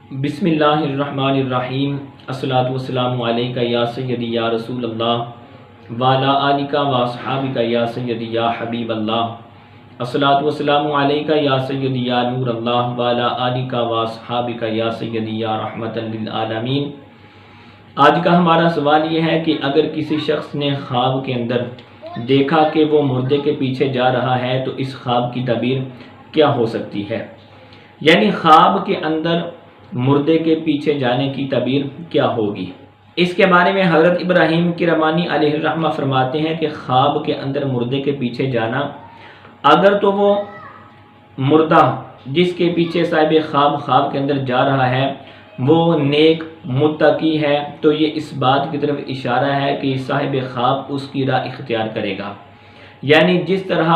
بسم اللہ الرحمن الرحیم الصلاۃ والسلام علیکہ یا سیدی یا رسول اللہ وعلی آلکہ واصحابکہ یا سیدی یا حبیب اللہ الصلاۃ والسلام علیکہ یا سیدی یا نور اللہ وعلی آلکہ واصحابکہ یا سیدی یا رحمۃ للعالمین۔ آج کا ہمارا سوال یہ ہے کہ اگر کسی شخص نے خواب کے اندر دیکھا کہ وہ مردے کے پیچھے جا رہا ہے تو اس خواب کی تعبیر کیا ہو سکتی ہے؟ یعنی خواب کے اندر مردے کے پیچھے جانے کی تعبیر کیا ہوگی؟ اس کے بارے میں حضرت ابراہیم کرمانی علیہ الرحمہ فرماتے ہیں کہ خواب کے اندر مردے کے پیچھے جانا، اگر تو وہ مردہ جس کے پیچھے صاحب خواب کے اندر جا رہا ہے وہ نیک متقی ہے تو یہ اس بات کی طرف اشارہ ہے کہ صاحب خواب اس کی راہ اختیار کرے گا، یعنی جس طرح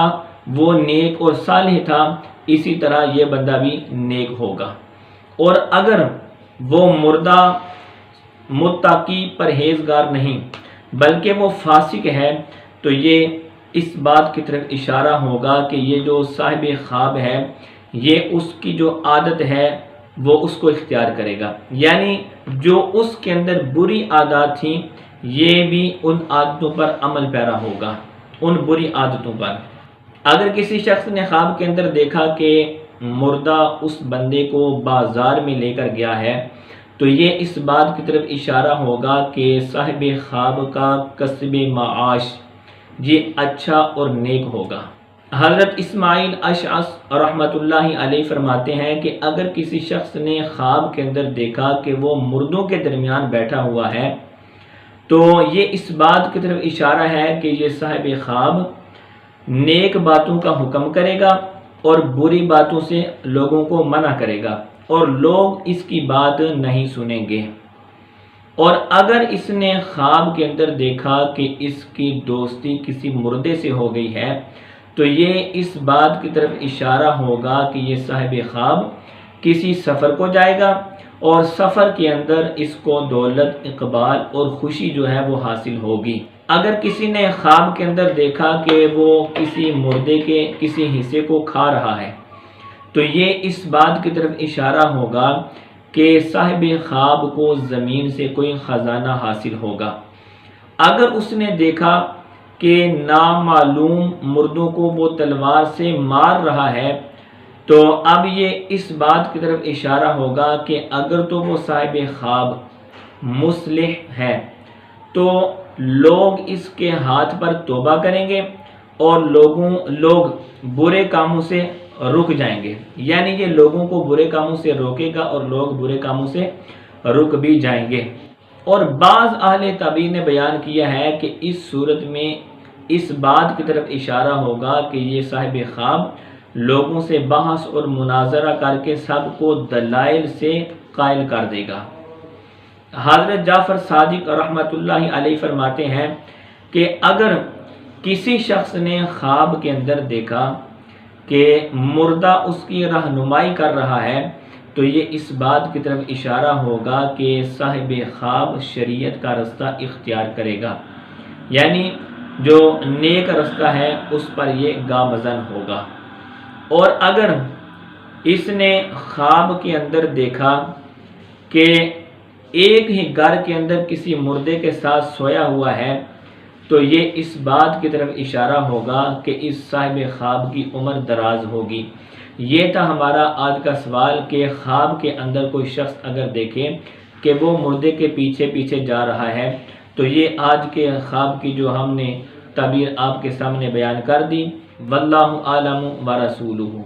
وہ نیک اور صالح تھا اسی طرح یہ بندہ بھی نیک ہوگا۔ اور اگر وہ مردہ متقی پرہیزگار نہیں بلکہ وہ فاسق ہے تو یہ اس بات کی طرف اشارہ ہوگا کہ یہ جو صاحب خواب ہے یہ اس کی جو عادت ہے وہ اس کو اختیار کرے گا، یعنی جو اس کے اندر بری عادات تھیں یہ بھی ان عادتوں پر عمل پیرا ہوگا، ان بری عادتوں پر۔ اگر کسی شخص نے خواب کے اندر دیکھا کہ مردہ اس بندے کو بازار میں لے کر گیا ہے تو یہ اس بات کی طرف اشارہ ہوگا کہ صاحب خواب کا کسب معاش یہ اچھا اور نیک ہوگا۔ حضرت اسماعیل اشعث رحمۃ اللہ علیہ فرماتے ہیں کہ اگر کسی شخص نے خواب کے اندر دیکھا کہ وہ مردوں کے درمیان بیٹھا ہوا ہے تو یہ اس بات کی طرف اشارہ ہے کہ یہ صاحب خواب نیک باتوں کا حکم کرے گا اور بری باتوں سے لوگوں کو منع کرے گا اور لوگ اس کی بات نہیں سنیں گے۔ اور اگر اس نے خواب کے اندر دیکھا کہ اس کی دوستی کسی مردے سے ہو گئی ہے تو یہ اس بات کی طرف اشارہ ہوگا کہ یہ صاحب خواب کسی سفر کو جائے گا اور سفر کے اندر اس کو دولت، اقبال اور خوشی جو ہے وہ حاصل ہوگی۔ اگر کسی نے خواب کے اندر دیکھا کہ وہ کسی مردے کے کسی حصے کو کھا رہا ہے تو یہ اس بات کی طرف اشارہ ہوگا کہ صاحب خواب کو زمین سے کوئی خزانہ حاصل ہوگا۔ اگر اس نے دیکھا کہ نامعلوم مردوں کو وہ تلوار سے مار رہا ہے تو اب یہ اس بات کی طرف اشارہ ہوگا کہ اگر تو وہ صاحب خواب مصلح ہے تو لوگ اس کے ہاتھ پر توبہ کریں گے اور لوگ برے کاموں سے رک جائیں گے، یعنی یہ لوگوں کو برے کاموں سے روکے گا اور لوگ برے کاموں سے رک بھی جائیں گے۔ اور بعض اہل تعبیر نے بیان کیا ہے کہ اس صورت میں اس بات کی طرف اشارہ ہوگا کہ یہ صاحب خواب لوگوں سے بحث اور مناظرہ کر کے سب کو دلائل سے قائل کر دے گا۔ حضرت جعفر صادق رحمۃ اللہ علیہ فرماتے ہیں کہ اگر کسی شخص نے خواب کے اندر دیکھا کہ مردہ اس کی رہنمائی کر رہا ہے تو یہ اس بات کی طرف اشارہ ہوگا کہ صاحب خواب شریعت کا رستہ اختیار کرے گا، یعنی جو نیک رستہ ہے اس پر یہ گامزن ہوگا۔ اور اگر اس نے خواب کے اندر دیکھا کہ ایک ہی گھر کے اندر کسی مردے کے ساتھ سویا ہوا ہے تو یہ اس بات کی طرف اشارہ ہوگا کہ اس صاحب خواب کی عمر دراز ہوگی۔ یہ تھا ہمارا آج کا سوال کہ خواب کے اندر کوئی شخص اگر دیکھے کہ وہ مردے کے پیچھے جا رہا ہے تو یہ آج کے خواب کی جو ہم نے تعبیر آپ کے سامنے بیان کر دی۔ واللہ اعلم ورسولہ۔